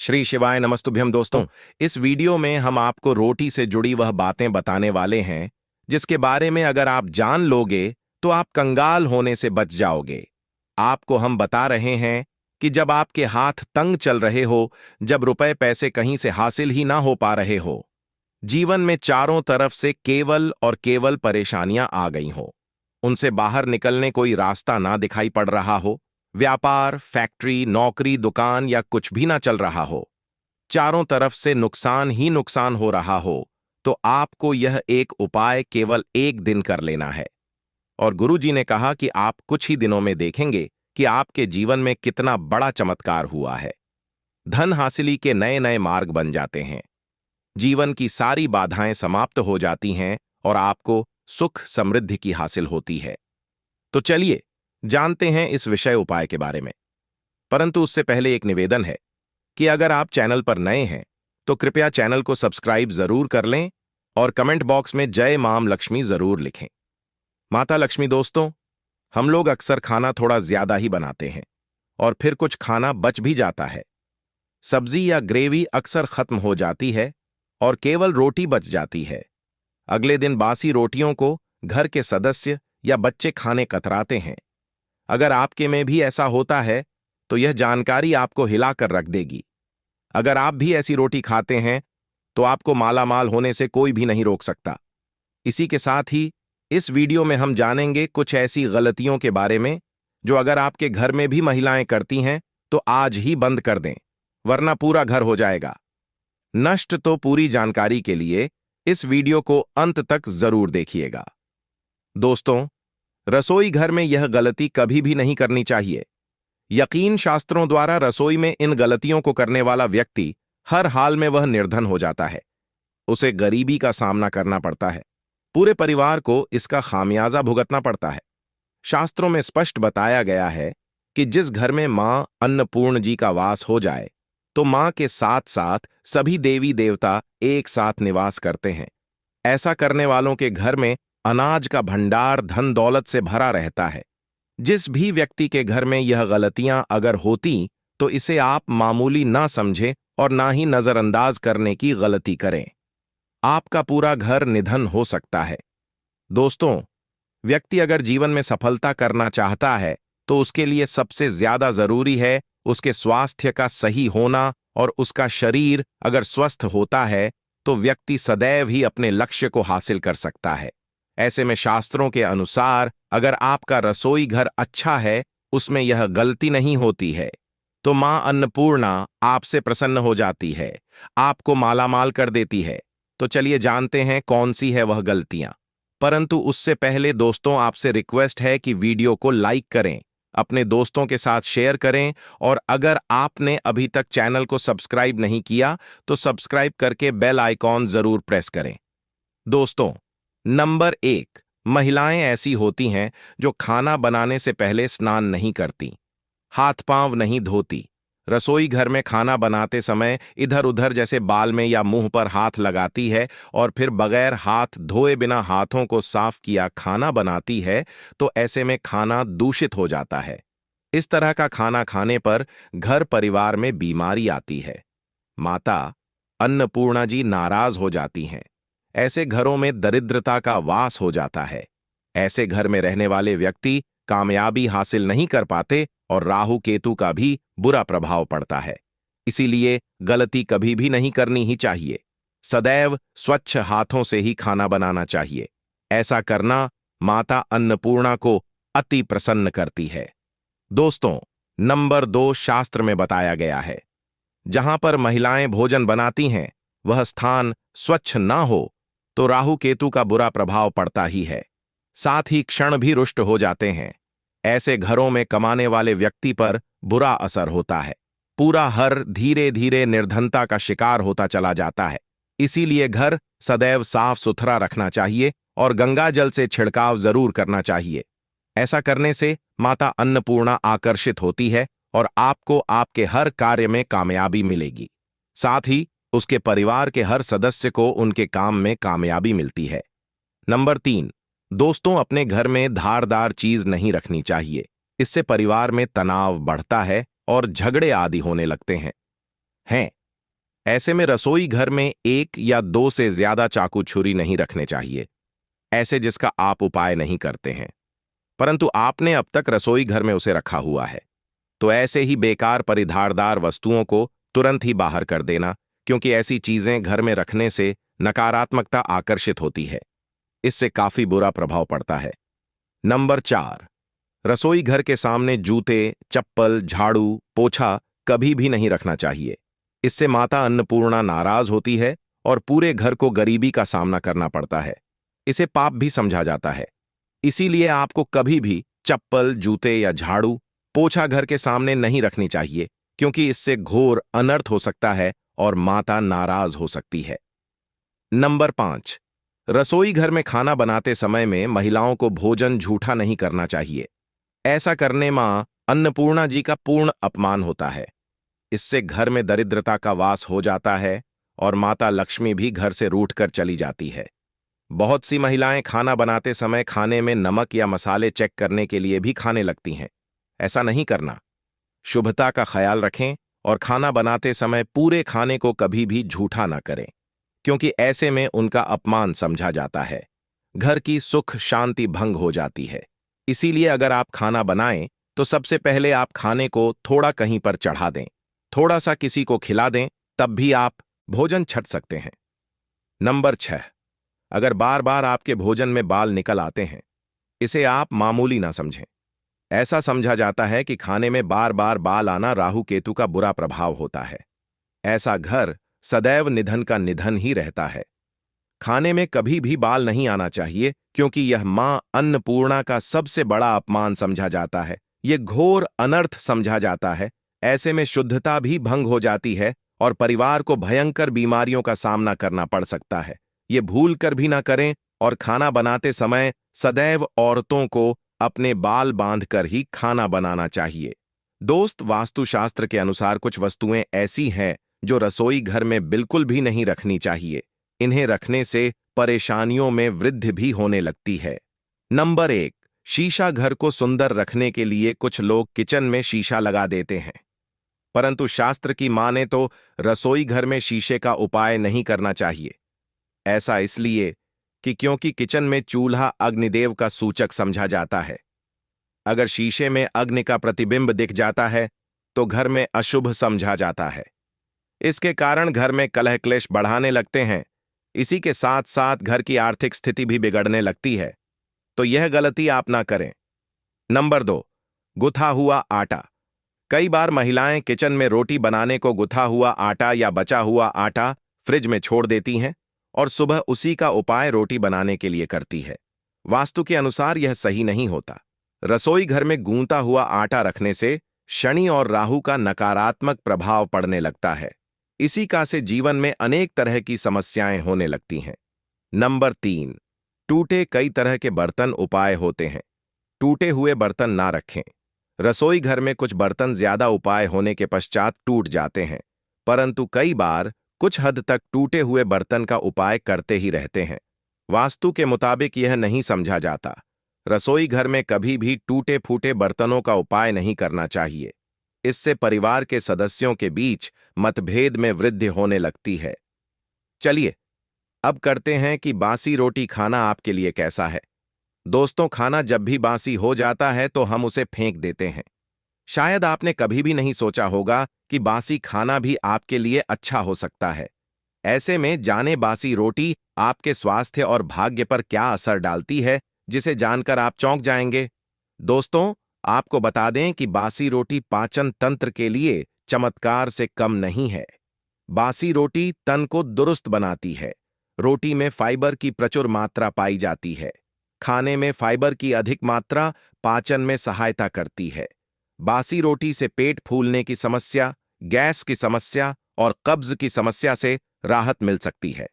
श्री शिवाय नमस्तुभ्यम दोस्तों। इस वीडियो में हम आपको रोटी से जुड़ी वह बातें बताने वाले हैं जिसके बारे में अगर आप जान लोगे तो आप कंगाल होने से बच जाओगे। आपको हम बता रहे हैं कि जब आपके हाथ तंग चल रहे हो, जब रुपए पैसे कहीं से हासिल ही ना हो पा रहे हो, जीवन में चारों तरफ से केवल और केवल परेशानियां आ गई हो, उनसे बाहर निकलने कोई रास्ता ना दिखाई पड़ रहा हो, व्यापार, फैक्ट्री, नौकरी, दुकान या कुछ भी ना चल रहा हो, चारों तरफ से नुकसान ही नुकसान हो रहा हो, तो आपको यह एक उपाय केवल एक दिन कर लेना है। और गुरुजी ने कहा कि आप कुछ ही दिनों में देखेंगे कि आपके जीवन में कितना बड़ा चमत्कार हुआ है। धन हासिली के नए नए मार्ग बन जाते हैं, जीवन की सारी बाधाएं समाप्त हो जाती हैं और आपको सुख समृद्धि की हासिल होती है। तो चलिए जानते हैं इस विषय उपाय के बारे में। परंतु उससे पहले एक निवेदन है कि अगर आप चैनल पर नए हैं तो कृपया चैनल को सब्सक्राइब जरूर कर लें और कमेंट बॉक्स में जय मां लक्ष्मी जरूर लिखें। माता लक्ष्मी दोस्तों, हम लोग अक्सर खाना थोड़ा ज्यादा ही बनाते हैं और फिर कुछ खाना बच भी जाता है। सब्जी या ग्रेवी अक्सर खत्म हो जाती है और केवल रोटी बच जाती है। अगले दिन बासी रोटियों को घर के सदस्य या बच्चे खाने कतराते हैं। अगर आपके में भी ऐसा होता है तो यह जानकारी आपको हिलाकर रख देगी। अगर आप भी ऐसी रोटी खाते हैं तो आपको मालामाल होने से कोई भी नहीं रोक सकता। इसी के साथ ही इस वीडियो में हम जानेंगे कुछ ऐसी गलतियों के बारे में जो अगर आपके घर में भी महिलाएं करती हैं तो आज ही बंद कर दें, वरना पूरा घर हो जाएगा नष्ट। तो पूरी जानकारी के लिए इस वीडियो को अंत तक जरूर देखिएगा। दोस्तों, रसोई घर में यह गलती कभी भी नहीं करनी चाहिए। यकीन शास्त्रों द्वारा रसोई में इन गलतियों को करने वाला व्यक्ति हर हाल में वह निर्धन हो जाता है, उसे गरीबी का सामना करना पड़ता है, पूरे परिवार को इसका खामियाजा भुगतना पड़ता है। शास्त्रों में स्पष्ट बताया गया है कि जिस घर में मां अन्नपूर्ण जी का वास हो जाए तो मां के साथ साथ सभी देवी देवता एक साथ निवास करते हैं। ऐसा करने वालों के घर में अनाज का भंडार धन दौलत से भरा रहता है। जिस भी व्यक्ति के घर में यह गलतियां अगर होती तो इसे आप मामूली ना समझें और ना ही नजरअंदाज करने की गलती करें। आपका पूरा घर निधन हो सकता है। दोस्तों, व्यक्ति अगर जीवन में सफलता करना चाहता है तो उसके लिए सबसे ज्यादा जरूरी है उसके स्वास्थ्य का सही होना, और उसका शरीर अगर स्वस्थ होता है तो व्यक्ति सदैव ही अपने लक्ष्य को हासिल कर सकता है। ऐसे में शास्त्रों के अनुसार अगर आपका रसोई घर अच्छा है, उसमें यह गलती नहीं होती है, तो मां अन्नपूर्णा आपसे प्रसन्न हो जाती है, आपको मालामाल कर देती है। तो चलिए जानते हैं कौन सी है वह गलतियां। परंतु उससे पहले दोस्तों, आपसे रिक्वेस्ट है कि वीडियो को लाइक करें, अपने दोस्तों के साथ शेयर करें, और अगर आपने अभी तक चैनल को सब्सक्राइब नहीं किया तो सब्सक्राइब करके बेल आइकॉन जरूर प्रेस करें। दोस्तों, नंबर 1, महिलाएं ऐसी होती हैं जो खाना बनाने से पहले स्नान नहीं करती, हाथ पांव नहीं धोती, रसोई घर में खाना बनाते समय इधर उधर जैसे बाल में या मुंह पर हाथ लगाती है और फिर बगैर हाथ धोए बिना हाथों को साफ किया खाना बनाती है, तो ऐसे में खाना दूषित हो जाता है। इस तरह का खाना खाने पर घर परिवार में बीमारी आती है। माता अन्नपूर्णा जी नाराज हो जाती हैं। ऐसे घरों में दरिद्रता का वास हो जाता है। ऐसे घर में रहने वाले व्यक्ति कामयाबी हासिल नहीं कर पाते और राहु केतु का भी बुरा प्रभाव पड़ता है। इसीलिए गलती कभी भी नहीं करनी ही चाहिए। सदैव स्वच्छ हाथों से ही खाना बनाना चाहिए। ऐसा करना माता अन्नपूर्णा को अति प्रसन्न करती है। दोस्तों, नंबर 2, शास्त्र में बताया गया है जहां पर महिलाएं भोजन बनाती हैं वह स्थान स्वच्छ ना हो तो राहु केतु का बुरा प्रभाव पड़ता ही है, साथ ही क्षण भी रुष्ट हो जाते हैं। ऐसे घरों में कमाने वाले व्यक्ति पर बुरा असर होता है। पूरा घर धीरे धीरे निर्धनता का शिकार होता चला जाता है। इसीलिए घर सदैव साफ सुथरा रखना चाहिए और गंगा जल से छिड़काव जरूर करना चाहिए। ऐसा करने से माता अन्नपूर्णा आकर्षित होती है और आपको आपके हर कार्य में कामयाबी मिलेगी। साथ ही उसके परिवार के हर सदस्य को उनके काम में कामयाबी मिलती है। नंबर 3, दोस्तों, अपने घर में धारदार चीज नहीं रखनी चाहिए। इससे परिवार में तनाव बढ़ता है और झगड़े आदि होने लगते हैं। ऐसे में रसोई घर में एक या दो से ज्यादा चाकू छुरी नहीं रखने चाहिए, ऐसे जिसका आप उपाय नहीं करते हैं, परंतु आपने अब तक रसोई घर में उसे रखा हुआ है। तो ऐसे ही बेकार परिधारदार वस्तुओं को तुरंत ही बाहर कर देना, क्योंकि ऐसी चीजें घर में रखने से नकारात्मकता आकर्षित होती है। इससे काफी बुरा प्रभाव पड़ता है। नंबर 4, रसोई घर के सामने जूते, चप्पल, झाड़ू, पोछा कभी भी नहीं रखना चाहिए। इससे माता अन्नपूर्णा नाराज होती है और पूरे घर को गरीबी का सामना करना पड़ता है। इसे पाप भी समझा जाता है। इसीलिए आपको कभी भी चप्पल, जूते या झाड़ू, पोछा घर के सामने नहीं रखनी चाहिए, क्योंकि इससे घोर अनर्थ हो सकता है और माता नाराज हो सकती है। नंबर 5, रसोई घर में खाना बनाते समय में महिलाओं को भोजन झूठा नहीं करना चाहिए। ऐसा करने मां अन्नपूर्णा जी का पूर्ण अपमान होता है। इससे घर में दरिद्रता का वास हो जाता है और माता लक्ष्मी भी घर से रूठकर चली जाती है। बहुत सी महिलाएं खाना बनाते समय खाने में नमक या मसाले चेक करने के लिए भी खाने लगती हैं। ऐसा नहीं करना। शुभता का ख्याल रखें और खाना बनाते समय पूरे खाने को कभी भी झूठा ना करें, क्योंकि ऐसे में उनका अपमान समझा जाता है। घर की सुख शांति भंग हो जाती है। इसीलिए अगर आप खाना बनाएं तो सबसे पहले आप खाने को थोड़ा कहीं पर चढ़ा दें, थोड़ा सा किसी को खिला दें, तब भी आप भोजन छट सकते हैं। नंबर 6, अगर बार बार आपके भोजन में बाल निकल आते हैं, इसे आप मामूली ना समझें। ऐसा समझा जाता है कि खाने में बार बार बाल आना राहु केतु का बुरा प्रभाव होता है। ऐसा घर सदैव निधन का निधन ही रहता है। खाने में कभी भी बाल नहीं आना चाहिए, क्योंकि यह मां अन्नपूर्णा का सबसे बड़ा अपमान समझा जाता है। यह घोर अनर्थ समझा जाता है। ऐसे में शुद्धता भी भंग हो जाती है और परिवार को भयंकर बीमारियों का सामना करना पड़ सकता है। ये भूल कर भी ना करें और खाना बनाते समय सदैव औरतों को अपने बाल बांधकर ही खाना बनाना चाहिए। दोस्त, वास्तुशास्त्र के अनुसार कुछ वस्तुएं ऐसी हैं जो रसोई घर में बिल्कुल भी नहीं रखनी चाहिए। इन्हें रखने से परेशानियों में वृद्धि भी होने लगती है। नंबर 1, शीशा। घर को सुंदर रखने के लिए कुछ लोग किचन में शीशा लगा देते हैं, परंतु शास्त्र की माने तो रसोई घर में शीशे का उपाय नहीं करना चाहिए। ऐसा इसलिए कि क्योंकि किचन में चूल्हा अग्निदेव का सूचक समझा जाता है। अगर शीशे में अग्नि का प्रतिबिंब दिख जाता है तो घर में अशुभ समझा जाता है। इसके कारण घर में कलह क्लेश बढ़ाने लगते हैं। इसी के साथ साथ घर की आर्थिक स्थिति भी बिगड़ने लगती है। तो यह गलती आप ना करें। नंबर 2, गुथा हुआ आटा। कई बार महिलाएं किचन में रोटी बनाने को गुथा हुआ आटा या बचा हुआ आटा फ्रिज में छोड़ देती हैं और सुबह उसी का उपाय रोटी बनाने के लिए करती है। वास्तु के अनुसार यह सही नहीं होता। रसोई घर में गूंथा हुआ आटा रखने से शनि और राहु का नकारात्मक प्रभाव पड़ने लगता है। इसी का से जीवन में अनेक तरह की समस्याएं होने लगती हैं। नंबर 3, टूटे कई तरह के बर्तन उपाय होते हैं। टूटे हुए बर्तन ना रखें। रसोई घर में कुछ बर्तन ज्यादा उपाय होने के पश्चात टूट जाते हैं, परंतु कई बार कुछ हद तक टूटे हुए बर्तन का उपाय करते ही रहते हैं। वास्तु के मुताबिक यह नहीं समझा जाता। रसोई घर में कभी भी टूटे फूटे बर्तनों का उपाय नहीं करना चाहिए। इससे परिवार के सदस्यों के बीच मतभेद में वृद्धि होने लगती है। चलिए अब करते हैं कि बासी रोटी खाना आपके लिए कैसा है। दोस्तों, खाना जब भी बासी हो जाता है तो हम उसे फेंक देते हैं। शायद आपने कभी भी नहीं सोचा होगा कि बासी खाना भी आपके लिए अच्छा हो सकता है। ऐसे में जाने बासी रोटी आपके स्वास्थ्य और भाग्य पर क्या असर डालती है, जिसे जानकर आप चौंक जाएंगे। दोस्तों, आपको बता दें कि बासी रोटी पाचन तंत्र के लिए चमत्कार से कम नहीं है। बासी रोटी तन को दुरुस्त बनाती है। रोटी में फाइबर की प्रचुर मात्रा पाई जाती है। खाने में फाइबर की अधिक मात्रा पाचन में सहायता करती है। बासी रोटी से पेट फूलने की समस्या, गैस की समस्या और कब्ज की समस्या से राहत मिल सकती है।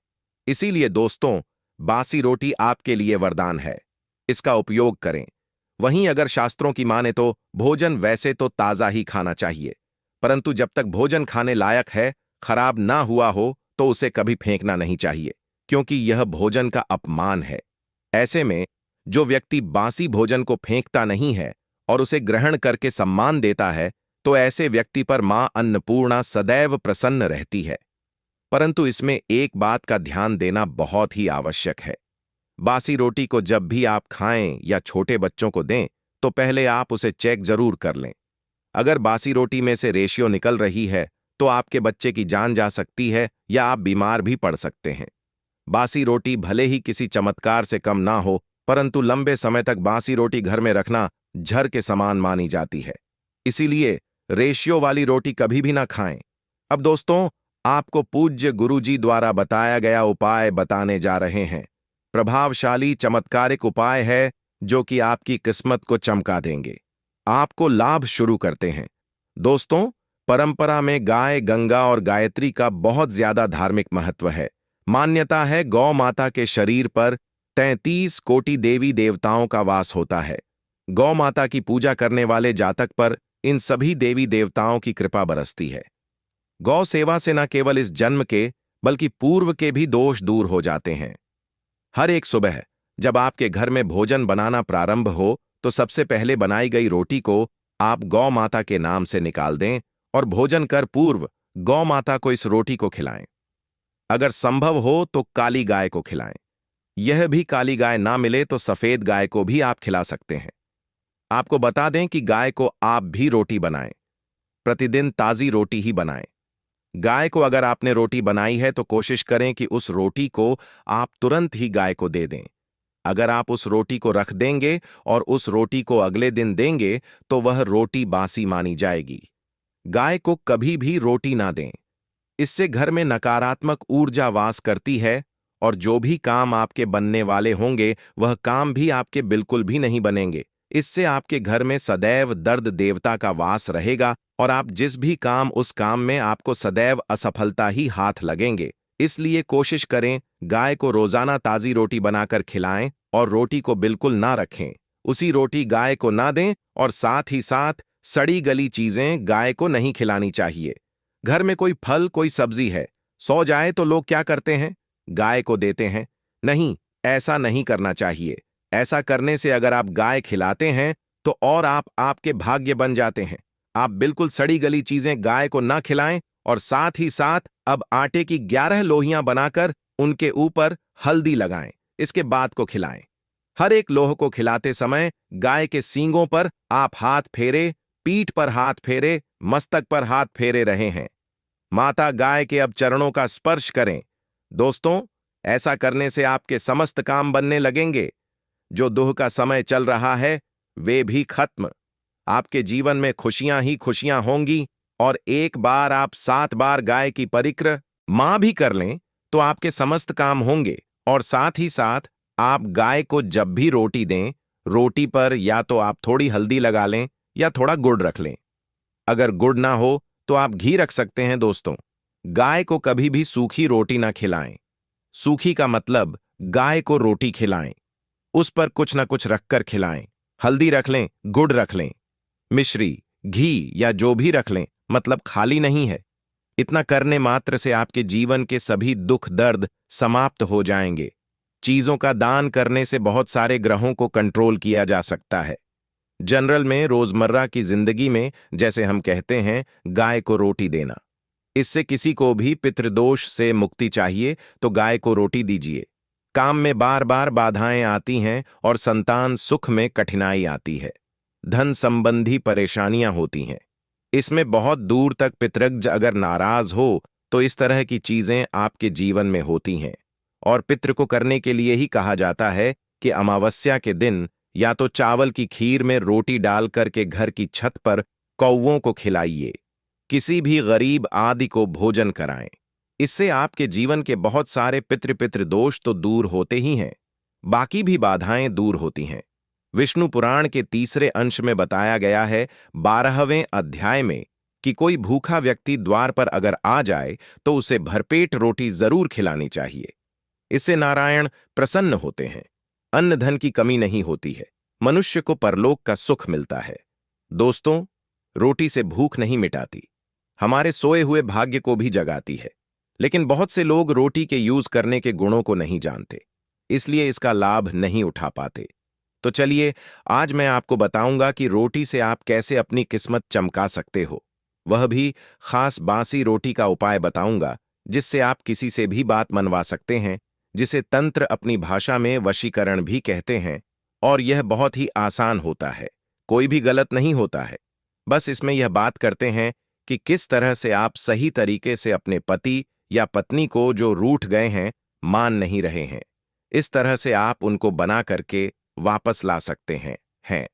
इसीलिए दोस्तों, बासी रोटी आपके लिए वरदान है। इसका उपयोग करें। वहीं अगर शास्त्रों की माने तो भोजन वैसे तो ताजा ही खाना चाहिए, परंतु जब तक भोजन खाने लायक है, खराब ना हुआ हो, तो उसे कभी फेंकना नहीं चाहिए, क्योंकि यह भोजन का अपमान है। ऐसे में जो व्यक्ति बासी भोजन को फेंकता नहीं है और उसे ग्रहण करके सम्मान देता है, तो ऐसे व्यक्ति पर मां अन्नपूर्णा सदैव प्रसन्न रहती है। परंतु इसमें एक बात का ध्यान देना बहुत ही आवश्यक है। बासी रोटी को जब भी आप खाएं या छोटे बच्चों को दें तो पहले आप उसे चेक जरूर कर लें। अगर बासी रोटी में से रेशियो निकल रही है तो आपके बच्चे की जान जा सकती है या आप बीमार भी पड़ सकते हैं। बासी रोटी भले ही किसी चमत्कार से कम ना हो, परंतु लंबे समय तक बासी रोटी घर में रखना जहर के समान मानी जाती है। इसीलिए रेशियो वाली रोटी कभी भी ना खाएं। अब दोस्तों, आपको पूज्य गुरुजी द्वारा बताया गया उपाय बताने जा रहे हैं। प्रभावशाली चमत्कारिक उपाय है जो कि आपकी किस्मत को चमका देंगे, आपको लाभ शुरू करते हैं। दोस्तों, परंपरा में गाय, गंगा और गायत्री का बहुत ज्यादा धार्मिक महत्व है। मान्यता है गौ माता के शरीर पर 33 कोटि देवी देवताओं का वास होता है। गौ माता की पूजा करने वाले जातक पर इन सभी देवी देवताओं की कृपा बरसती है। गौ सेवा से न केवल इस जन्म के बल्कि पूर्व के भी दोष दूर हो जाते हैं। हर एक सुबह जब आपके घर में भोजन बनाना प्रारंभ हो तो सबसे पहले बनाई गई रोटी को आप गौ माता के नाम से निकाल दें और भोजन कर पूर्व गौ माता को इस रोटी को खिलाएं। अगर संभव हो तो काली गाय को खिलाएं। यह भी काली गाय ना मिले तो सफेद गाय को भी आप खिला सकते हैं। आपको बता दें कि गाय को आप भी रोटी बनाएं। प्रतिदिन ताजी रोटी ही बनाएं। गाय को अगर आपने रोटी बनाई है तो कोशिश करें कि उस रोटी को आप तुरंत ही गाय को दे दें। अगर आप उस रोटी को रख देंगे और उस रोटी को अगले दिन देंगे तो वह रोटी बासी मानी जाएगी। गाय को कभी भी रोटी ना दें। इससे घर में नकारात्मक ऊर्जा वास करती है और जो भी काम आपके बनने वाले होंगे वह काम भी आपके बिल्कुल भी नहीं बनेंगे। इससे आपके घर में सदैव दर्द देवता का वास रहेगा और आप जिस भी काम उस काम में आपको सदैव असफलता ही हाथ लगेंगे। इसलिए कोशिश करें गाय को रोजाना ताजी रोटी बनाकर खिलाएं और रोटी को बिल्कुल ना रखें। उसी रोटी गाय को ना दें और साथ ही साथ सड़ी गली चीजें गाय को नहीं खिलानी चाहिए। घर में कोई फल, कोई सब्जी है, सो जाए तो लोग क्या करते हैं? गाय को देते हैं। नहीं, ऐसा नहीं करना चाहिए। ऐसा करने से अगर आप गाय खिलाते हैं तो और आप आपके भाग्य बन जाते हैं। आप बिल्कुल सड़ी गली चीजें गाय को ना खिलाएं और साथ ही साथ अब आटे की 11 लोहियां बनाकर उनके ऊपर हल्दी लगाएं। इसके बाद को खिलाएं। हर एक लोह को खिलाते समय गाय के सींगों पर आप हाथ फेरे, पीठ पर हाथ फेरे, मस्तक पर हाथ फेरे रहे हैं। माता गाय के अब चरणों का स्पर्श करें। दोस्तों, ऐसा करने से आपके समस्त काम बनने लगेंगे। जो दुख का समय चल रहा है वे भी खत्म। आपके जीवन में खुशियां ही खुशियां होंगी और एक बार आप 7 बार गाय की परिक्रमा भी कर लें तो आपके समस्त काम होंगे। और साथ ही साथ आप गाय को जब भी रोटी दें, रोटी पर या तो आप थोड़ी हल्दी लगा लें या थोड़ा गुड़ रख लें। अगर गुड़ ना हो तो आप घी रख सकते हैं। दोस्तों, गाय को कभी भी सूखी रोटी ना खिलाएं। सूखी का मतलब गाय को रोटी खिलाएं, उस पर कुछ ना कुछ रखकर खिलाएं। हल्दी रख लें, गुड़ रख लें, मिश्री, घी या जो भी रख लें, मतलब खाली नहीं है। इतना करने मात्र से आपके जीवन के सभी दुख दर्द समाप्त हो जाएंगे। चीजों का दान करने से बहुत सारे ग्रहों को कंट्रोल किया जा सकता है। जनरल में रोजमर्रा की जिंदगी में जैसे हम कहते हैं गाय को रोटी देना, इससे किसी को भी पितृदोष से मुक्ति चाहिए तो गाय को रोटी दीजिए। काम में बार बार बाधाएं आती हैं और संतान सुख में कठिनाई आती है, धन संबंधी परेशानियां होती हैं, इसमें बहुत दूर तक पितृज्ञ अगर नाराज हो तो इस तरह की चीजें आपके जीवन में होती हैं। और पितृ को करने के लिए ही कहा जाता है कि अमावस्या के दिन या तो चावल की खीर में रोटी डाल करके घर की छत पर कौवों को खिलाइए। किसी भी गरीब आदि को भोजन कराएं। इससे आपके जीवन के बहुत सारे पितृ दोष तो दूर होते ही हैं, बाकी भी बाधाएं दूर होती हैं। विष्णु पुराण के 3 अंश में बताया गया है 12वें अध्याय में कि कोई भूखा व्यक्ति द्वार पर अगर आ जाए तो उसे भरपेट रोटी जरूर खिलानी चाहिए। इससे नारायण प्रसन्न होते हैं, अन्न धन की कमी नहीं होती है, मनुष्य को परलोक का सुख मिलता है। दोस्तों, रोटी से भूख नहीं मिटाती, हमारे सोए हुए भाग्य को भी जगाती है। लेकिन बहुत से लोग रोटी के यूज करने के गुणों को नहीं जानते, इसलिए इसका लाभ नहीं उठा पाते। तो चलिए आज मैं आपको बताऊंगा कि रोटी से आप कैसे अपनी किस्मत चमका सकते हो। वह भी खास बासी रोटी का उपाय बताऊंगा जिससे आप किसी से भी बात मनवा सकते हैं, जिसे तंत्र अपनी भाषा में वशीकरण भी कहते हैं। और यह बहुत ही आसान होता है, कोई भी गलत नहीं होता है। बस इसमें यह बात करते हैं कि किस तरह से आप सही तरीके से अपने पति या पत्नी को जो रूठ गए हैं, मान नहीं रहे हैं, इस तरह से आप उनको बना करके वापस ला सकते हैं।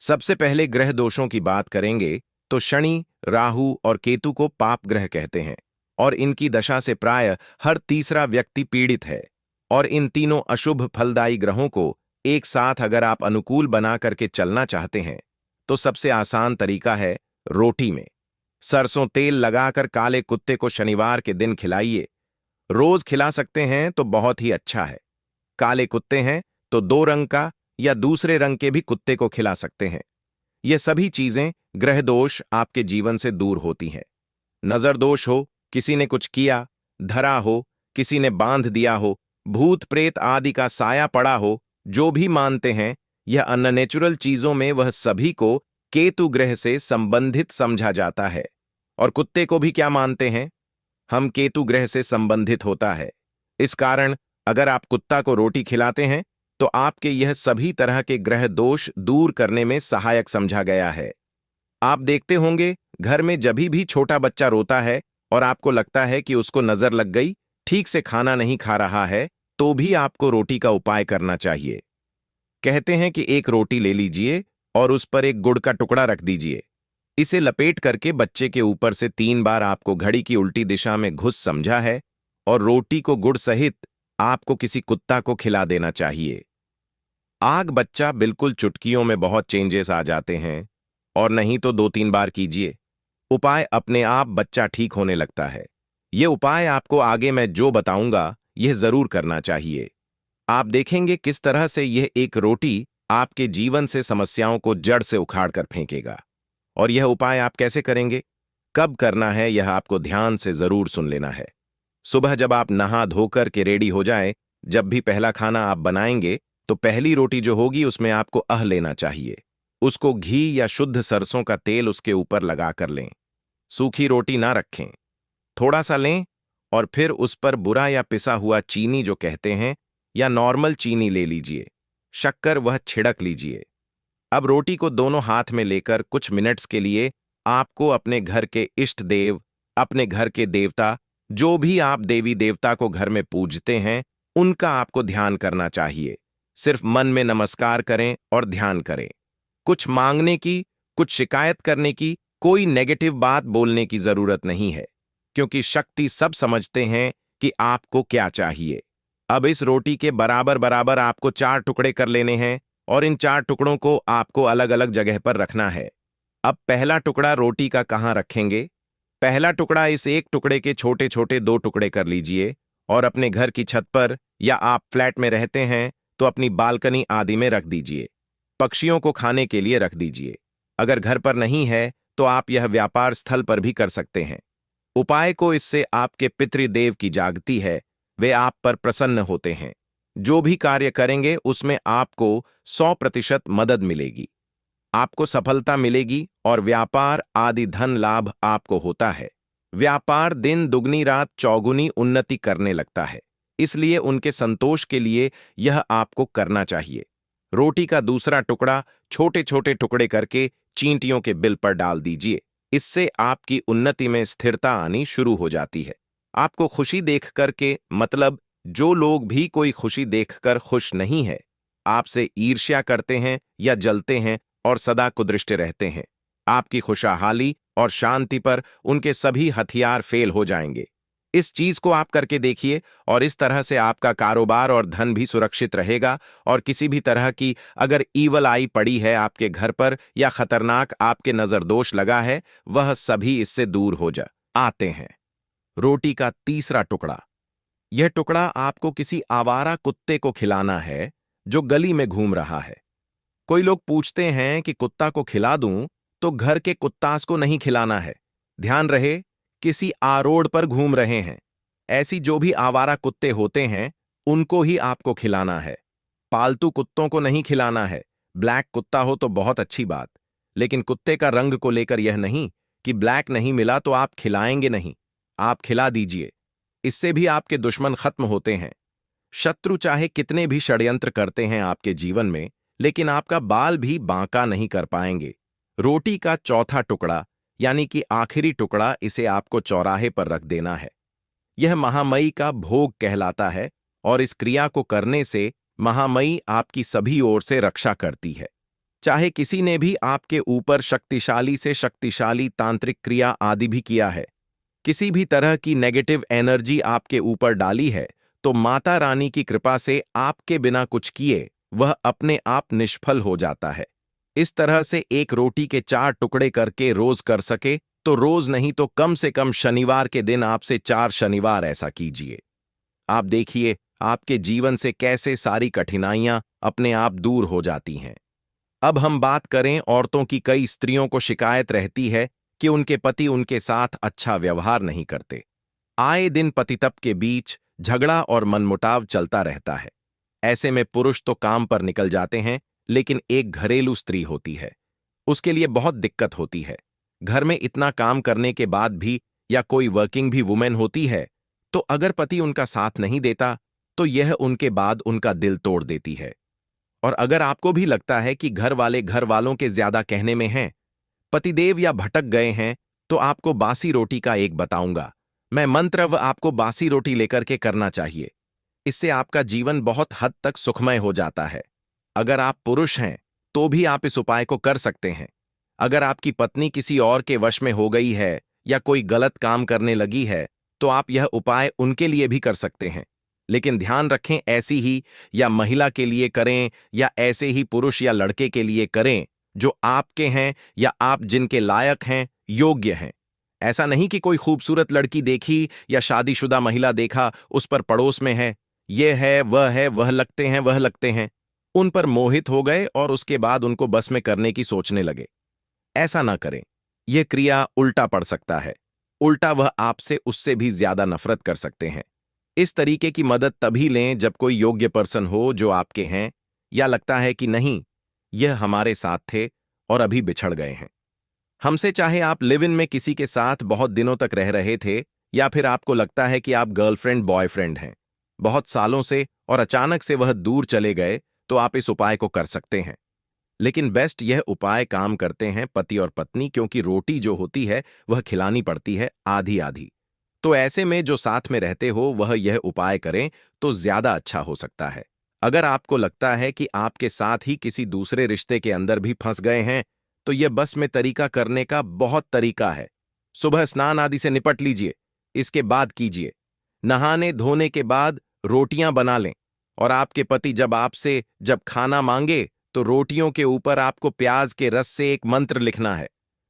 सबसे पहले ग्रह दोषों की बात करेंगे तो शनि, राहु और केतु को पाप ग्रह कहते हैं और इनकी दशा से प्राय हर तीसरा व्यक्ति पीड़ित है। और इन तीनों अशुभ फलदायी ग्रहों को एक साथ अगर आप अनुकूल बना करके चलना चाहते हैं तो सबसे आसान तरीका है रोटी में सरसों तेल लगाकर काले कुत्ते को शनिवार के दिन खिलाइए। रोज खिला सकते हैं तो बहुत ही अच्छा है। काले कुत्ते हैं तो 2 रंग का या दूसरे रंग के भी कुत्ते को खिला सकते हैं। ये सभी चीजें ग्रह दोष आपके जीवन से दूर होती हैं। नजर दोष हो, किसी ने कुछ किया, धरा हो, किसी ने बांध दिया हो, भूत प्रेत आदि का साया पड़ा हो, जो भी मानते हैं, यह अननेचुरल चीजों में वह सभी को केतु ग्रह से संबंधित समझा जाता है। और कुत्ते को भी क्या मानते हैं, हम केतु ग्रह से संबंधित होता है। इस कारण अगर आप कुत्ता को रोटी खिलाते हैं तो आपके यह सभी तरह के ग्रह दोष दूर करने में सहायक समझा गया है। आप देखते होंगे घर में जभी भी छोटा बच्चा रोता है और आपको लगता है कि उसको नजर लग गई, ठीक से खाना नहीं खा रहा है, तो भी आपको रोटी का उपाय करना चाहिए। कहते हैं कि एक रोटी ले लीजिए और उस पर एक गुड़ का टुकड़ा रख दीजिए। इसे लपेट करके बच्चे के ऊपर से 3 बार आपको घड़ी की उल्टी दिशा में घुस समझा है और रोटी को गुड़ सहित आपको किसी कुत्ता को खिला देना चाहिए। आग बच्चा बिल्कुल चुटकियों में बहुत चेंजेस आ जाते हैं। और नहीं तो 2-3 बार कीजिए, उपाय अपने आप बच्चा ठीक होने लगता है। ये उपाय आपको आगे मैं जो बताऊंगा यह जरूर करना चाहिए। आप देखेंगे किस तरह से यह एक रोटी आपके जीवन से समस्याओं को जड़ से उखाड़ कर फेंकेगा। और यह उपाय आप कैसे करेंगे, कब करना है, यह आपको ध्यान से जरूर सुन लेना है। सुबह जब आप नहा धोकर के रेडी हो जाएं, जब भी पहला खाना आप बनाएंगे तो पहली रोटी जो होगी उसमें आपको लेना चाहिए। उसको घी या शुद्ध सरसों का तेल उसके ऊपर लगा कर लें। सूखी रोटी ना रखें, थोड़ा सा लें और फिर उस पर बुरा या पिसा हुआ चीनी जो कहते हैं या नॉर्मल चीनी ले लीजिए, शक्कर वह छिड़क लीजिए। अब रोटी को दोनों हाथ में लेकर कुछ मिनट्स के लिए आपको अपने घर के इष्ट देव, अपने घर के देवता, जो भी आप देवी देवता को घर में पूजते हैं, उनका आपको ध्यान करना चाहिए। सिर्फ मन में नमस्कार करें और ध्यान करें। कुछ मांगने की, कुछ शिकायत करने की, कोई नेगेटिव बात बोलने की जरूरत नहीं है, क्योंकि शक्ति सब समझते हैं कि आपको क्या चाहिए। अब इस रोटी के बराबर बराबर आपको 4 टुकड़े कर लेने हैं और इन 4 टुकड़ों को आपको अलग अलग जगह पर रखना है। अब पहला टुकड़ा रोटी का कहाँ रखेंगे, पहला टुकड़ा इस एक टुकड़े के छोटे छोटे 2 टुकड़े कर लीजिए और अपने घर की छत पर, या आप फ्लैट में रहते हैं तो अपनी बालकनी आदि में रख दीजिए। पक्षियों को खाने के लिए रख दीजिए। अगर घर पर नहीं है तो आप यह व्यापार स्थल पर भी कर सकते हैं। उपाय को इससे आपके पितृदेव की जागती है, वे आप पर प्रसन्न होते हैं। जो भी कार्य करेंगे उसमें आपको 100% मदद मिलेगी, आपको सफलता मिलेगी और व्यापार आदि धन लाभ आपको होता है। व्यापार दिन दुगनी रात चौगुनी उन्नति करने लगता है, इसलिए उनके संतोष के लिए यह आपको करना चाहिए। रोटी का दूसरा टुकड़ा छोटे छोटे टुकड़े करके चींटियों के बिल पर डाल दीजिए। इससे आपकी उन्नति में स्थिरता आनी शुरू हो जाती है। आपको खुशी देख करके, मतलब जो लोग भी कोई खुशी देखकर खुश नहीं है, आपसे ईर्ष्या करते हैं या जलते हैं और सदा कुदृष्ट रहते हैं, आपकी खुशहाली और शांति पर उनके सभी हथियार फेल हो जाएंगे। इस चीज को आप करके देखिए और इस तरह से आपका कारोबार और धन भी सुरक्षित रहेगा। और किसी भी तरह की अगर ईवल आई पड़ी है आपके घर पर या खतरनाक आपके नजर दोष लगा है, वह सभी इससे दूर हो जा आते हैं। रोटी का तीसरा टुकड़ा, यह टुकड़ा आपको किसी आवारा कुत्ते को खिलाना है जो गली में घूम रहा है। कोई लोग पूछते हैं कि कुत्ता को खिला दूं तो घर के कुत्तास को नहीं खिलाना है। ध्यान रहे, किसी आरोड पर घूम रहे हैं, ऐसी जो भी आवारा कुत्ते होते हैं उनको ही आपको खिलाना है। पालतू कुत्तों को नहीं खिलाना है। ब्लैक कुत्ता हो तो बहुत अच्छी बात, लेकिन कुत्ते का रंग को लेकर यह नहीं कि ब्लैक नहीं मिला तो आप खिलाएंगे नहीं, आप खिला दीजिए। इससे भी आपके दुश्मन खत्म होते हैं। शत्रु चाहे कितने भी षड्यंत्र करते हैं आपके जीवन में, लेकिन आपका बाल भी बांका नहीं कर पाएंगे। रोटी का चौथा टुकड़ा यानी कि आखिरी टुकड़ा, इसे आपको चौराहे पर रख देना है। यह महामयी का भोग कहलाता है और इस क्रिया को करने से महामयी आपकी सभी ओर से रक्षा करती है। चाहे किसी ने भी आपके ऊपर शक्तिशाली से शक्तिशाली तांत्रिक क्रिया आदि भी किया है, किसी भी तरह की नेगेटिव एनर्जी आपके ऊपर डाली है, तो माता रानी की कृपा से आपके बिना कुछ किए वह अपने आप निष्फल हो जाता है। इस तरह से एक रोटी के 4 टुकड़े करके रोज कर सके तो रोज नहीं तो कम से कम शनिवार के दिन आपसे 4 शनिवार ऐसा कीजिए। आप देखिए आपके जीवन से कैसे सारी कठिनाइयां अपने आप दूर हो जाती हैं। अब हम बात करें औरतों की। कई स्त्रियों को शिकायत रहती है कि उनके पति उनके साथ अच्छा व्यवहार नहीं करते। आए दिन पतितप के बीच झगड़ा और मनमुटाव चलता रहता है। ऐसे में पुरुष तो काम पर निकल जाते हैं, लेकिन एक घरेलू स्त्री होती है, उसके लिए बहुत दिक्कत होती है। घर में इतना काम करने के बाद भी, या कोई वर्किंग भी वुमेन होती है, तो अगर पति उनका साथ नहीं देता तो यह उनके बाद उनका दिल तोड़ देती है। और अगर आपको भी लगता है कि घर वाले घर वालों के ज्यादा कहने में हैं, पतिदेव या भटक गए हैं, तो आपको बासी रोटी का एक बताऊंगा मैं मंत्र। वह आपको बासी रोटी लेकर के करना चाहिए। इससे आपका जीवन बहुत हद तक सुखमय हो जाता है। अगर आप पुरुष हैं तो भी आप इस उपाय को कर सकते हैं। अगर आपकी पत्नी किसी और के वश में हो गई है या कोई गलत काम करने लगी है, तो आप यह उपाय उनके लिए भी कर सकते हैं। लेकिन ध्यान रखें, ऐसी ही या महिला के लिए करें या ऐसे ही पुरुष या लड़के के लिए करें जो आपके हैं या आप जिनके लायक हैं, योग्य हैं। ऐसा नहीं कि कोई खूबसूरत लड़की देखी या शादीशुदा महिला देखा, उस पर पड़ोस में है, यह है, वह लगते हैं, वह लगते हैं, उन पर मोहित हो गए और उसके बाद उनको बस में करने की सोचने लगे। ऐसा ना करें। यह क्रिया उल्टा पड़ सकता है। उल्टा वह आपसे उससे भी ज्यादा नफरत कर सकते हैं। इस तरीके की मदद तभी लें जब कोई योग्य पर्सन हो जो आपके हैं, या लगता है कि नहीं, यह हमारे साथ थे और अभी बिछड़ गए हैं हमसे। चाहे आप लिव इन में किसी के साथ बहुत दिनों तक रह रहे थे, या फिर आपको लगता है कि आप गर्लफ्रेंड बॉयफ्रेंड हैं बहुत सालों से और अचानक से वह दूर चले गए, तो आप इस उपाय को कर सकते हैं। लेकिन बेस्ट यह उपाय काम करते हैं पति और पत्नी, क्योंकि रोटी जो होती है वह खिलानी पड़ती है आधी आधी। तो ऐसे में जो साथ में रहते हो वह यह उपाय करें तो ज्यादा अच्छा हो सकता है। अगर आपको लगता है कि आपके साथ ही किसी दूसरे रिश्ते के अंदर भी फंस गए हैं, तो यह बस में तरीका करने का बहुत तरीका है। सुबह स्नान आदि से निपट लीजिए, इसके बाद कीजिए। नहाने धोने के बाद रोटियां बना लें, और आपके पति जब खाना मांगे तो रोटियों के ऊपर आपको प्याज के रस से एक मंत्र लिखना है,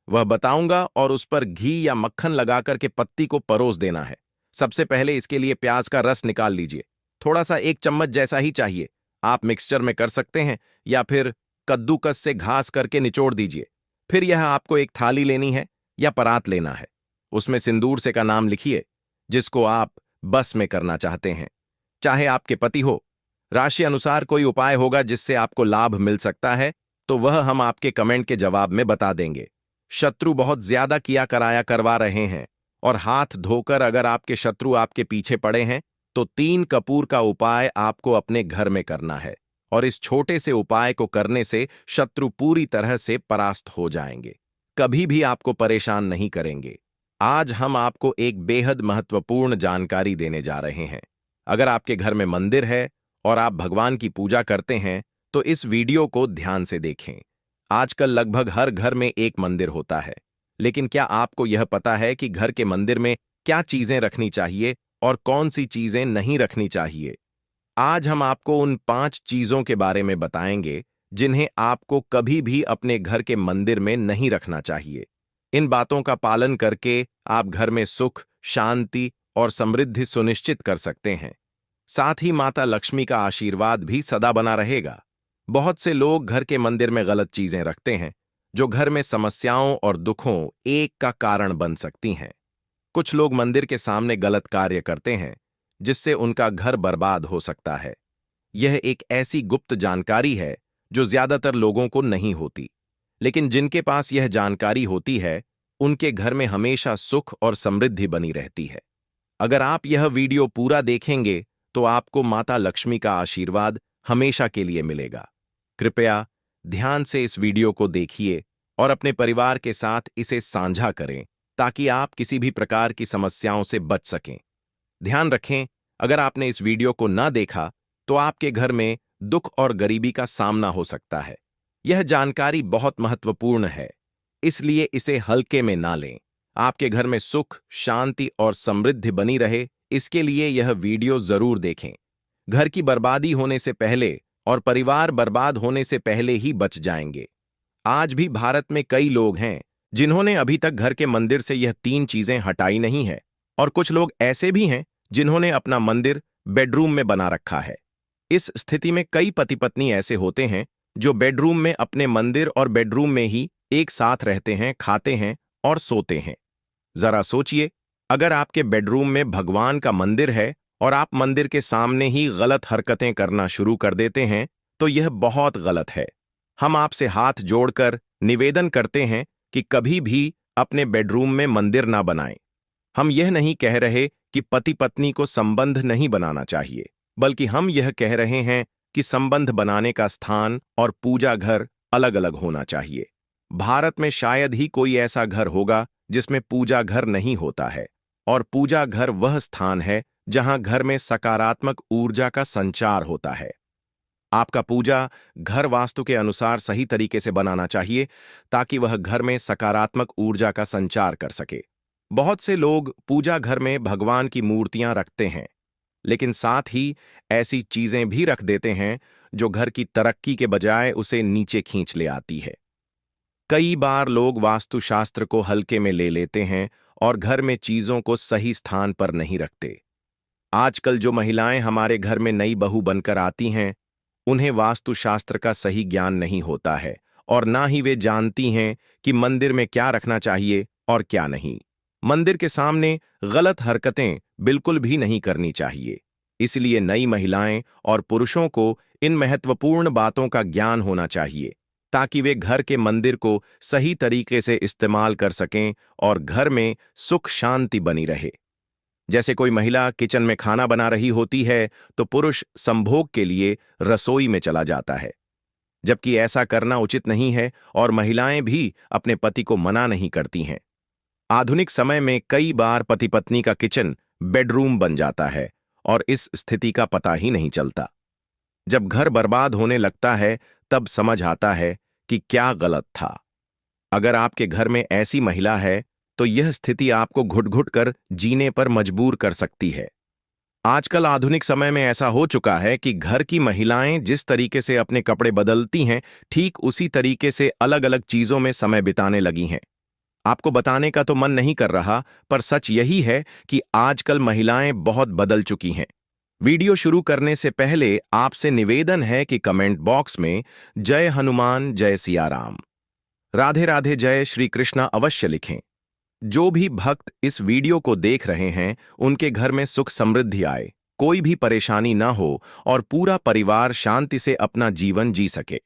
वह बताऊंगा, और उस पर घी या मक्खन लगाकर के पत्ती को परोस देना है। सबसे पहले इसके लिए प्याज का रस निकाल लीजिए, थोड़ा सा 1 चम्मच जैसा ही चाहिए। आप मिक्सचर में कर सकते हैं या फिर कद्दूकस से घास करके निचोड़ दीजिए। फिर यह आपको एक थाली लेनी है या परात लेना है, उसमें सिंदूर से का नाम लिखिए जिसको आप बस में करना चाहते हैं। चाहे आपके पति हो, राशि अनुसार कोई उपाय होगा जिससे आपको लाभ मिल सकता है, तो वह हम आपके कमेंट के जवाब में बता देंगे। शत्रु बहुत ज्यादा किया कराया करवा रहे हैं, और हाथ धोकर अगर आपके शत्रु आपके पीछे पड़े हैं, तो 3 कपूर का उपाय आपको अपने घर में करना है, और इस छोटे से उपाय को करने से शत्रु पूरी तरह से परास्त हो जाएंगे, कभी भी आपको परेशान नहीं करेंगे। आज हम आपको एक बेहद महत्वपूर्ण जानकारी देने जा रहे हैं। अगर आपके घर में मंदिर है और आप भगवान की पूजा करते हैं, तो इस वीडियो को ध्यान से देखें। आजकल लगभग हर घर में एक मंदिर होता है, लेकिन क्या आपको यह पता है कि घर के मंदिर में क्या चीजें रखनी चाहिए और कौन सी चीजें नहीं रखनी चाहिए? आज हम आपको उन 5 चीजों के बारे में बताएंगे जिन्हें आपको कभी भी अपने घर के मंदिर में नहीं रखना चाहिए। इन बातों का पालन करके आप घर में सुख, शांति और समृद्धि सुनिश्चित कर सकते हैं। साथ ही माता लक्ष्मी का आशीर्वाद भी सदा बना रहेगा। बहुत से लोग घर के मंदिर में गलत चीजें रखते हैं, जो घर में समस्याओं और दुखों एक का कारण बन सकती हैं। कुछ लोग मंदिर के सामने गलत कार्य करते हैं, जिससे उनका घर बर्बाद हो सकता है। यह एक ऐसी गुप्त जानकारी है जो ज्यादातर लोगों को नहीं होती, लेकिन जिनके पास यह जानकारी होती है, उनके घर में हमेशा सुख और समृद्धि बनी रहती है। अगर आप यह वीडियो पूरा देखेंगे तो आपको माता लक्ष्मी का आशीर्वाद हमेशा के लिए मिलेगा। कृपया ध्यान से इस वीडियो को देखिए और अपने परिवार के साथ इसे साझा करें ताकि आप किसी भी प्रकार की समस्याओं से बच सकें। ध्यान रखें, अगर आपने इस वीडियो को न देखा तो आपके घर में दुख और गरीबी का सामना हो सकता है। यह जानकारी बहुत महत्वपूर्ण है, इसलिए इसे हल्के में ना लें। आपके घर में सुख, शांति और समृद्धि बनी रहे, इसके लिए यह वीडियो जरूर देखें। घर की बर्बादी होने से पहले और परिवार बर्बाद होने से पहले ही बच जाएंगे। आज भी भारत में कई लोग हैं जिन्होंने अभी तक घर के मंदिर से यह 3 चीजें हटाई नहीं है, और कुछ लोग ऐसे भी हैं जिन्होंने अपना मंदिर बेडरूम में बना रखा है। इस स्थिति में कई पति पत्नी ऐसे होते हैं जो बेडरूम में अपने मंदिर और बेडरूम में ही एक साथ रहते हैं, खाते हैं और सोते हैं। जरा सोचिए, अगर आपके बेडरूम में भगवान का मंदिर है और आप मंदिर के सामने ही गलत हरकतें करना शुरू कर देते हैं, तो यह बहुत गलत है। हम आपसे हाथ जोड़कर निवेदन करते हैं कि कभी भी अपने बेडरूम में मंदिर ना बनाएं। हम यह नहीं कह रहे कि पति पत्नी को संबंध नहीं बनाना चाहिए, बल्कि हम यह कह रहे हैं कि संबंध बनाने का स्थान और पूजा घर अलग अलग होना चाहिए। भारत में शायद ही कोई ऐसा घर होगा जिसमें पूजा घर नहीं होता है, और पूजा घर वह स्थान है जहां घर में सकारात्मक ऊर्जा का संचार होता है। आपका पूजा घर वास्तु के अनुसार सही तरीके से बनाना चाहिए ताकि वह घर में सकारात्मक ऊर्जा का संचार कर सके। बहुत से लोग पूजा घर में भगवान की मूर्तियां रखते हैं, लेकिन साथ ही ऐसी चीजें भी रख देते हैं जो घर की तरक्की के बजाय उसे नीचे खींच ले आती है। कई बार लोग वास्तुशास्त्र को हल्के में ले लेते हैं और घर में चीजों को सही स्थान पर नहीं रखते। आजकल जो महिलाएं हमारे घर में नई बहू बनकर आती हैं, उन्हें वास्तुशास्त्र का सही ज्ञान नहीं होता है और ना ही वे जानती हैं कि मंदिर में क्या रखना चाहिए और क्या नहीं। मंदिर के सामने गलत हरकतें बिल्कुल भी नहीं करनी चाहिए। इसलिए नई महिलाएं और पुरुषों को इन महत्वपूर्ण बातों का ज्ञान होना चाहिए ताकि वे घर के मंदिर को सही तरीके से इस्तेमाल कर सकें और घर में सुख शांति बनी रहे। जैसे कोई महिला किचन में खाना बना रही होती है तो पुरुष संभोग के लिए रसोई में चला जाता है, जबकि ऐसा करना उचित नहीं है और महिलाएं भी अपने पति को मना नहीं करती हैं। आधुनिक समय में कई बार पति पत्नी का किचन बेडरूम बन जाता है और इस स्थिति का पता ही नहीं चलता। जब घर बर्बाद होने लगता है तब समझ आता है कि क्या गलत था। अगर आपके घर में ऐसी महिला है तो यह स्थिति आपको घुट-घुट कर जीने पर मजबूर कर सकती है। आजकल आधुनिक समय में ऐसा हो चुका है कि घर की महिलाएं जिस तरीके से अपने कपड़े बदलती हैं, ठीक उसी तरीके से अलग-अलग चीजों में समय बिताने लगी हैं। आपको बताने का तो मन नहीं कर रहा, पर सच यही है कि आजकल महिलाएं बहुत बदल चुकी हैं। वीडियो शुरू करने से पहले आपसे निवेदन है कि कमेंट बॉक्स में जय हनुमान, जय सिया राम, राधे राधे, जय श्री कृष्णा अवश्य लिखें। जो भी भक्त इस वीडियो को देख रहे हैं, उनके घर में सुख समृद्धि आए, कोई भी परेशानी ना हो और पूरा परिवार शांति से अपना जीवन जी सके।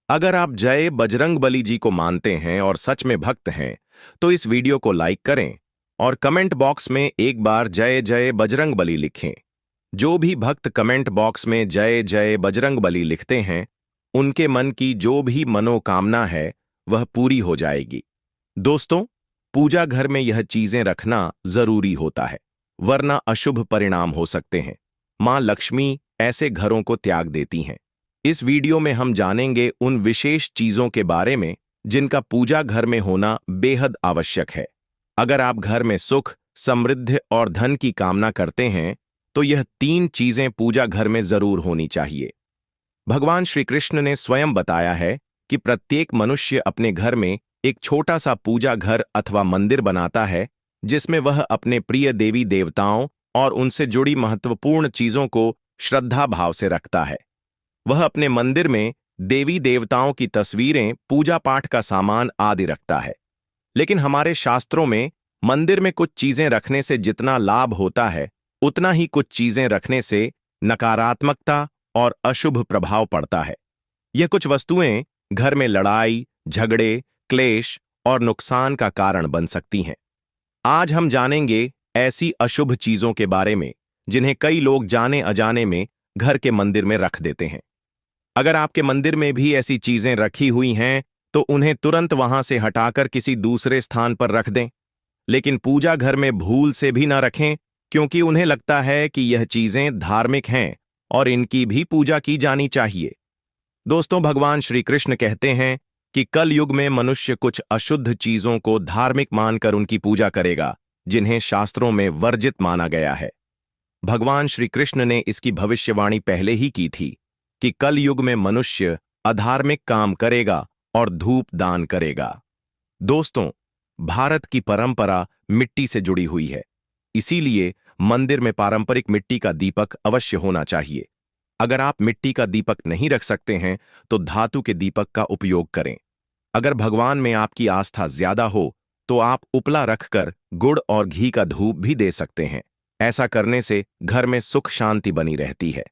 अगर आप जय बजरंगबली जी को मानते हैं और सच में भक्त हैं, तो इस वीडियो को लाइक करें और कमेंट बॉक्स में एक बार जय जय बजरंगबली लिखें। जो भी भक्त कमेंट बॉक्स में जय जय बजरंगबली लिखते हैं, उनके मन की जो भी मनोकामना है वह पूरी हो जाएगी। दोस्तों, पूजा घर में यह चीजें रखना जरूरी होता है, वरना अशुभ परिणाम हो सकते हैं। मां लक्ष्मी ऐसे घरों को त्याग देती हैं। इस वीडियो में हम जानेंगे उन विशेष चीजों के बारे में जिनका पूजा घर में होना बेहद आवश्यक है। अगर आप घर में सुख, समृद्धि और धन की कामना करते हैं, तो यह 3 चीजें पूजा घर में जरूर होनी चाहिए। भगवान श्री कृष्ण ने स्वयं बताया है कि प्रत्येक मनुष्य अपने घर में एक छोटा सा पूजा घर अथवा मंदिर बनाता है, जिसमें वह अपने प्रिय देवी देवताओं और उनसे जुड़ी महत्वपूर्ण चीजों को श्रद्धा भाव से रखता है। वह अपने मंदिर में देवी देवताओं की तस्वीरें, पूजा पाठ का सामान आदि रखता है। लेकिन हमारे शास्त्रों में मंदिर में कुछ चीजें रखने से जितना लाभ होता है, उतना ही कुछ चीजें रखने से नकारात्मकता और अशुभ प्रभाव पड़ता है। यह कुछ वस्तुएं घर में लड़ाई, झगड़े, क्लेश और नुकसान का कारण बन सकती हैं। आज हम जानेंगे ऐसी अशुभ चीजों के बारे में जिन्हें कई लोग जाने अजाने में घर के मंदिर में रख देते हैं। अगर आपके मंदिर में भी ऐसी चीजें रखी हुई हैं तो उन्हें तुरंत वहां से हटाकर किसी दूसरे स्थान पर रख दें, लेकिन पूजा घर में भूल से भी न रखें, क्योंकि उन्हें लगता है कि यह चीजें धार्मिक हैं और इनकी भी पूजा की जानी चाहिए। दोस्तों, भगवान श्री कृष्ण कहते हैं कि कल युग में मनुष्य कुछ अशुद्ध चीजों को धार्मिक मानकर उनकी पूजा करेगा, जिन्हें शास्त्रों में वर्जित माना गया है। भगवान श्री कृष्ण ने इसकी भविष्यवाणी पहले ही की थी कि कल युग में मनुष्य अधार्मिक काम करेगा और धूप दान करेगा। दोस्तों, भारत की परंपरा मिट्टी से जुड़ी हुई है, इसीलिए मंदिर में पारंपरिक मिट्टी का दीपक अवश्य होना चाहिए। अगर आप मिट्टी का दीपक नहीं रख सकते हैं तो धातु के दीपक का उपयोग करें। अगर भगवान में आपकी आस्था ज्यादा हो तो आप उपला रखकर गुड़ और घी का धूप भी दे सकते हैं। ऐसा करने से घर में सुख शांति बनी रहती है।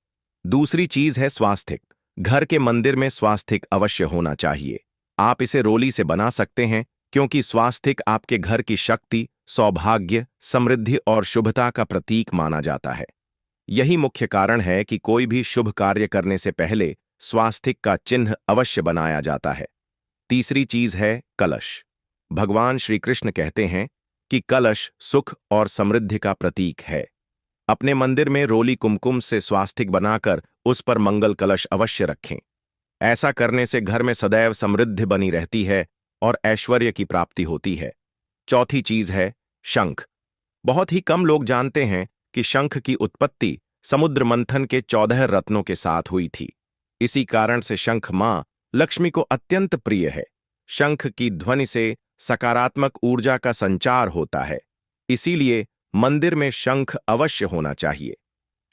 दूसरी चीज है स्वास्तिक। घर के मंदिर में स्वास्तिक अवश्य होना चाहिए। आप इसे रोली से बना सकते हैं, क्योंकि स्वास्तिक आपके घर की शक्ति, सौभाग्य, समृद्धि और शुभता का प्रतीक माना जाता है। यही मुख्य कारण है कि कोई भी शुभ कार्य करने से पहले स्वास्तिक का चिन्ह अवश्य बनाया जाता है। तीसरी चीज है कलश। भगवान श्री कृष्ण कहते हैं कि कलश सुख और समृद्धि का प्रतीक है। अपने मंदिर में रोली कुमकुम से स्वास्तिक बनाकर उस पर मंगल कलश अवश्य रखें। ऐसा करने से घर में सदैव समृद्धि बनी रहती है और ऐश्वर्य की प्राप्ति होती है। चौथी चीज है शंख। बहुत ही कम लोग जानते हैं कि शंख की उत्पत्ति समुद्र मंथन के 14 रत्नों के साथ हुई थी। इसी कारण से शंख मां लक्ष्मी को अत्यंत प्रिय है। शंख की ध्वनि से सकारात्मक ऊर्जा का संचार होता है, इसीलिए मंदिर में शंख अवश्य होना चाहिए।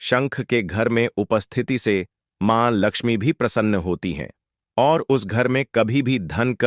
शंख के घर में उपस्थिति से मां लक्ष्मी भी प्रसन्न होती हैं और उस घर में कभी भी धन का